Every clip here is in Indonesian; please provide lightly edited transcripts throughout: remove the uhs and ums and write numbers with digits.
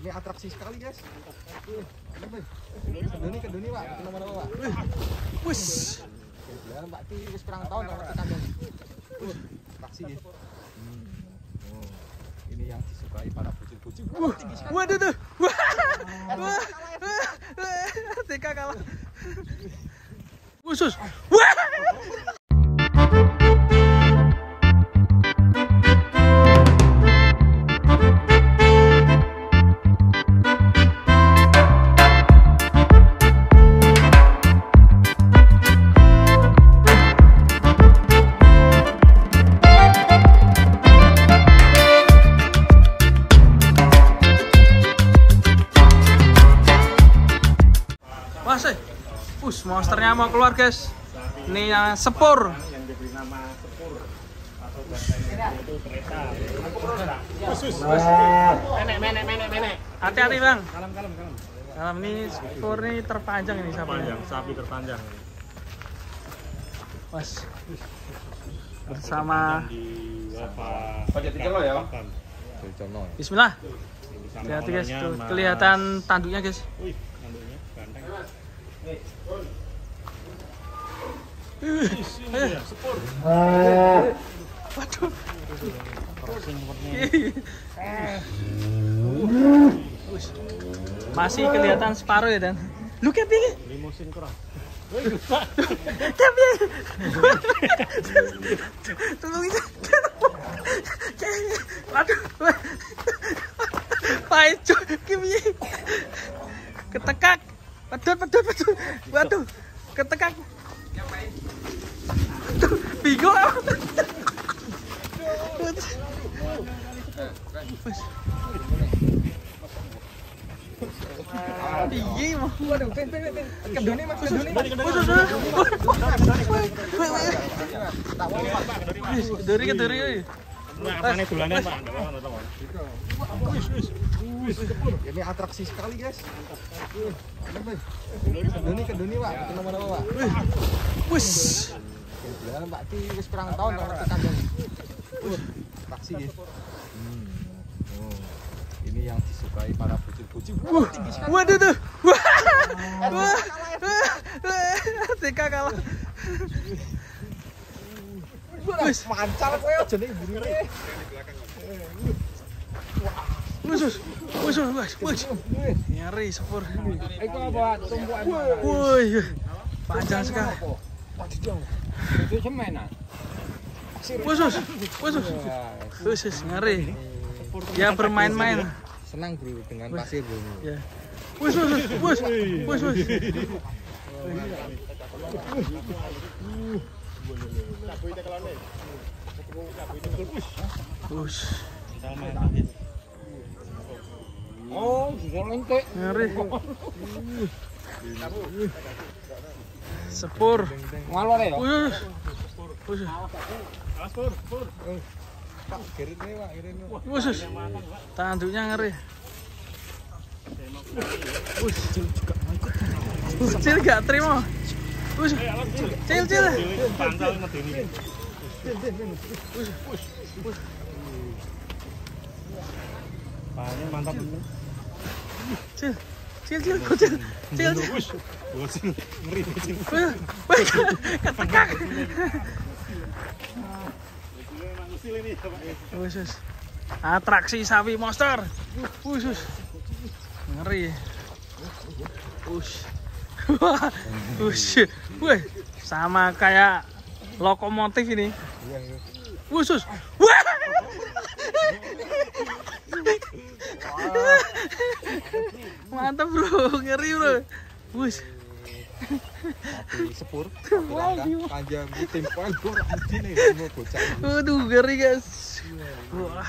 Ini atraksi sekali, guys. Keduni, Pak. Kemana, Pak? Wis. Ya, Mbak Ti wis pirang tahun kalau kita kandang. Atraksi ya. Ini yang disukai para bocil-bocil. Waduh tuh. Wah. Tika kalah. Khusus. Wah. Monsternya mau keluar, guys. Ini yang sepur. Yang diberi nama sepur atau bahasa Inggris itu kereta. Khusus. Menek. Hati-hati, Bang. Kalem. Dalam ini sepur ini terpanjang ini sapinya. Sapi terpanjang. Mas. Bersama Bismillah. Lihat, guys, tuh kelihatan tanduknya, guys. Wih, tanduknya ganteng. Sepur. Waduh. Masih kelihatan separuh ya, Dan. Lu kayak gini. Limusin kurang. Tapi tolong itu. Waduh. Pacu kimi. Ketekak. Pedut. Waduh. Ketekak. Bingung. Iya, mau. Waduh, keduni, Mas. Keduni. Keduri. Apane dolanan, Pak? Ini atraksi sekali, guys. Keduni, Pak. Kemana, Pak? Wis. Ya, Mbak Ti wis pirang tahun kalau kita kandang. Atraksi ya. Ini yang disukai para bocil-bocil. Waduh tuh. Wah. Tika kalah. Wis mancal kowe aja ning burine. Wis. Nyari sepur. Iku apa tumpukan? Woi. Panjang sekali. Itu semen ah. Wis, ngeri. Ya bermain-main. Senang, Bro, dengan pasir, Bro. Ya. Wis. Oh, lentek. Ngeri. Sepur. Ngalor ya? Wis. Sepur. Pak, kirine, Pak, kirine. Wis. Tanduknya ngeri. Wis. Cil gak terima. Wis. Cil. Pantal ngedeni. Wis. Pannya mantap. Cil. Bocil. Ngeri bocil. Ketekak. Wis. Atraksi sapi monster. Wis. Ngeri. Wih, sama kayak lokomotif ini. Wis. Wah. Mantap, Bro. Ngeri, Bro. Wis. Sepur. Panjang timpan gua nih semua bocah. Waduh, ngeri, guys. Wah.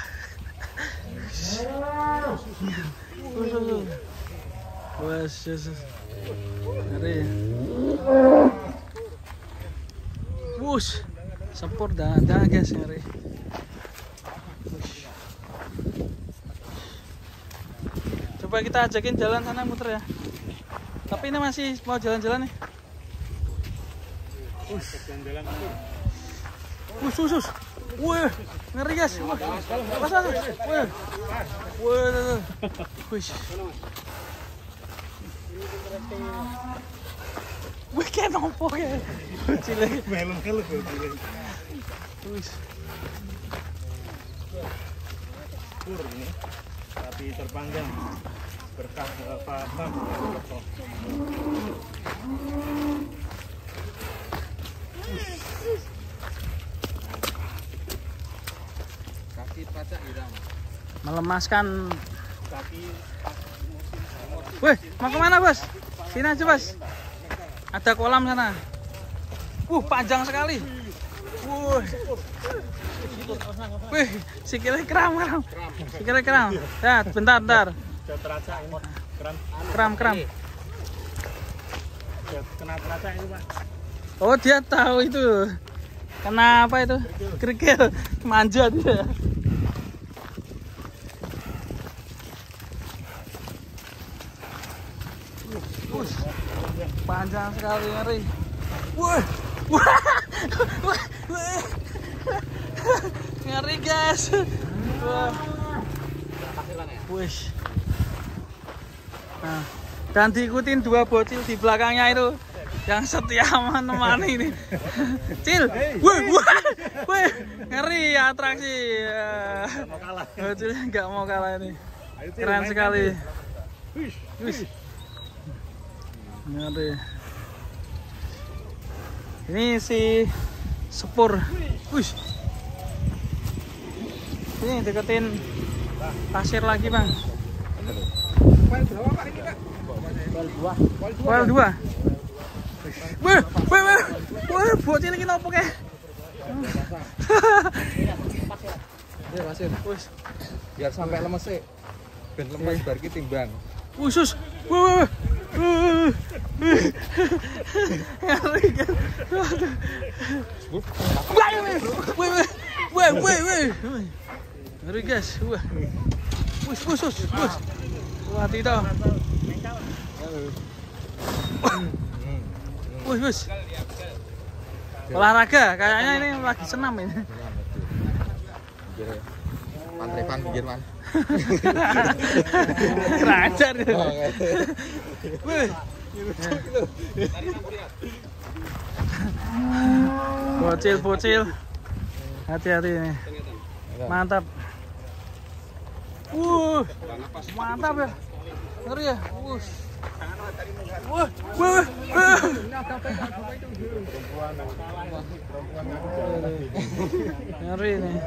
Wes. Ngeri. Wush. Sepur dah guys, ngeri. Coba kita ajakin jalan sana muter ya. Tapi ini masih mau jalan-jalan nih. Wush. Wih, ngeri guys. Pas. Wih. Wih. Wih. Wih, kayak nopo kayak. Cilik. Melon keluk cilik. Wih. Kur ini. Tapi terpanjang. Berkah apa-apa. Kaki pacak hilang. Melemaskan. Kaki Wih, mau kemana bos? Sini aja bos. Ada kolam sana. Panjang sekali. Wih, sikilnya kram. Sikilnya kram. Ya, bentar. sudah terasa ini Kram. Sudah kena terasa ini Pak. Oh, dia tahu itu. Kenapa itu? Kerikil. Manja dia. Panjang sekali, ngeri. Wah. Ngeri guys. Wah. Wih. Nah, dan diikutin 2 bocil di belakangnya itu yang setia menemani ini. Cil. Wih. Ngeri atraksi. Mau kalah. Bocilnya nggak mau kalah ini. Keren sekali. Wih. Ngeri. Ini si sepur. Wih. Ini deketin pasir lagi, Bang. Poin berapa Pak ini Pak? Poin 2. Wih, bocil ini nopo ke? Iya pasir. Wih. Biar sampai lemes sih. Ben lemes bar ki timbang. Khusus. Wih. Ngeri kan. Wih. Ngeri guys. Wah. Wih. Wah, tidak. Wih. Olahraga, kayaknya ini lagi senam ini. Pantrepan pinggir man. Kerajar. Wih. Bocil. Hati-hati ini. Mantap. Mantap ya. Ngeri ya. Ngeri nih.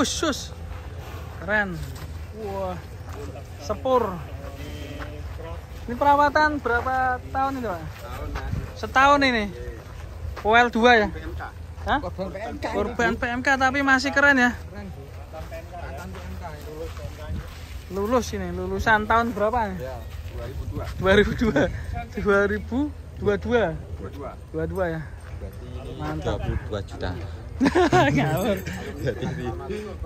Sus. Keren. Wah. Sepur. Ini perawatan berapa tahun itu, Pak? Setahun ini. Poel 2 ya? Hah? Korban PMK tapi masih keren ya. Lulus ini, lulusan tahun berapa? Ya, 2022 ya. Berarti ini Mantap. 22 juta. Ngawur. Berarti ini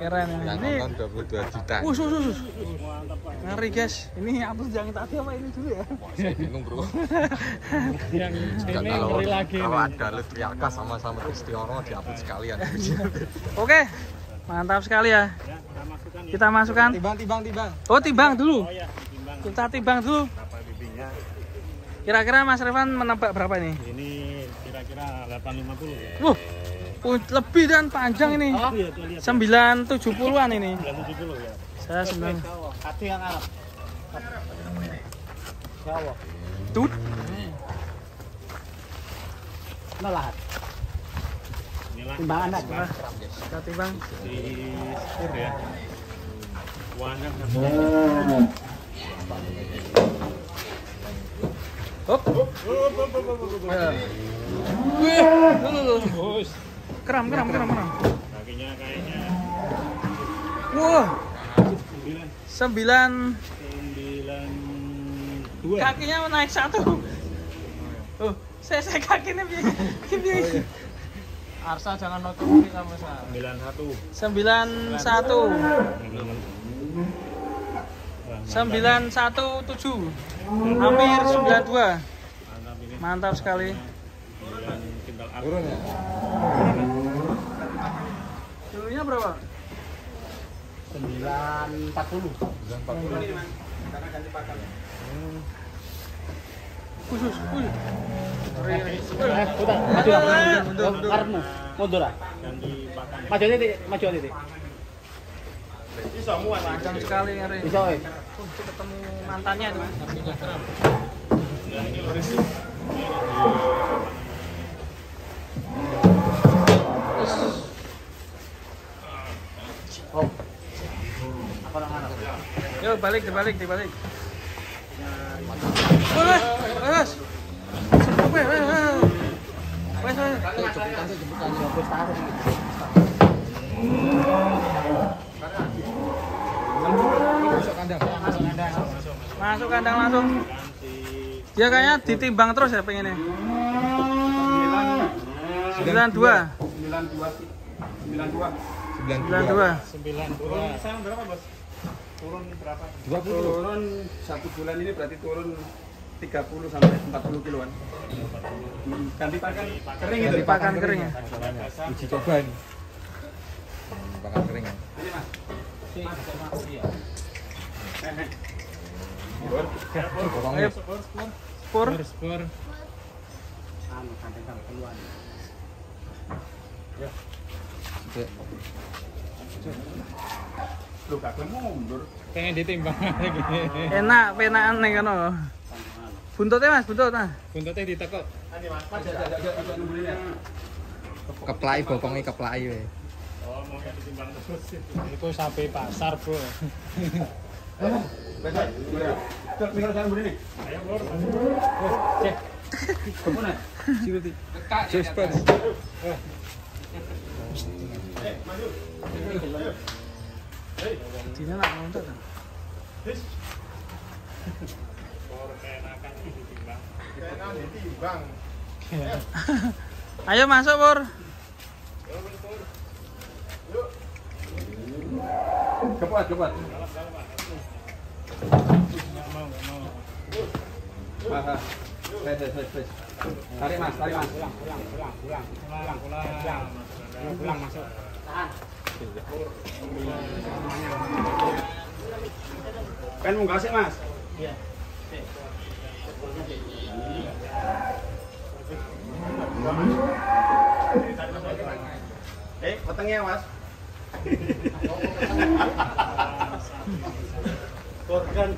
Keren ya. yang Ini nonton 22 juta. sus. Ngeri guys. Ini hapus yang tadi apa ini dulu ya? Bingung bro. Yang ini Kalau ngeri lagi ada Lutfi Aka sama Kristiono dihapus sekalian. Oke. Mantap sekali ya. Kita masukkan. Timbang. Oh, timbang dulu. Oh ya, ditimbang Kita timbang dulu. berapa bibinya. Kira-kira Mas Revan menebak berapa ini? Ini kira-kira 850 ya. Lebih dan panjang ini. Oh iya, tuh lihat. 970-an ini. 970 ya. Saya 9. Hati yang Arab. Jawa. Tut. Melahat. Inilah Timbangan aja. Kita timbang. di sepur ya. Warna Hop. bos. Kram. Kakinya kayaknya Wah. 992. Kakinya naik 1. Saya kakinya piye? Arsa jangan nutupi sama saya. 91. 917. Hampir 92. Mantap sekali. Kintal Turun ya. berapa? 940. 940. Ini Mas, karena ganti pakan. Khusus. Karepmu, mundur ah. Ganti pakan. Maju titik. Iso muat Panjang sekali ngeri. Iso Ketemu mantannya itu. Oh. Apa nang Yo dibalik. Wes. Jemputan. Masuk kandang. Masuk kandang langsung. Dia kayaknya ditimbang terus ya pengennya. 92. 92. Sekarang berapa, Bos? Turun berapa? 20. Turun 1 bulan ini berarti turun 30 sampai 40 kiloan. Ganti pakan kering itu. Ganti pakan kering ya. Uji coba ini. Pakan kering. Ini Mas. Ayo, spur. Loh, gak mundur. Pengen ditimbang lagi. Enak penakan nih kan. Buntutnya Mas, buntut nah. Buntutnya ditekuk. Ini Mas, jangan nungguin ya. Keplai bokongnya keplai we. Oh, mau ditimbang terus. Itu sampai pasar, Bro. Baik. Cek mikir jangan nungguin nih. Ayo, Bro. Cek. Kemana? Siruti. Suspen. Maju. Dina nak nonton. Ditimbang. Ayo masuk, Pur. Kepuat. Enggak mau. Mas. Wes. Tarik Mas. Pulang masuk. Kan mau kasih Mas. Iya. Petengnya Mas. Korban.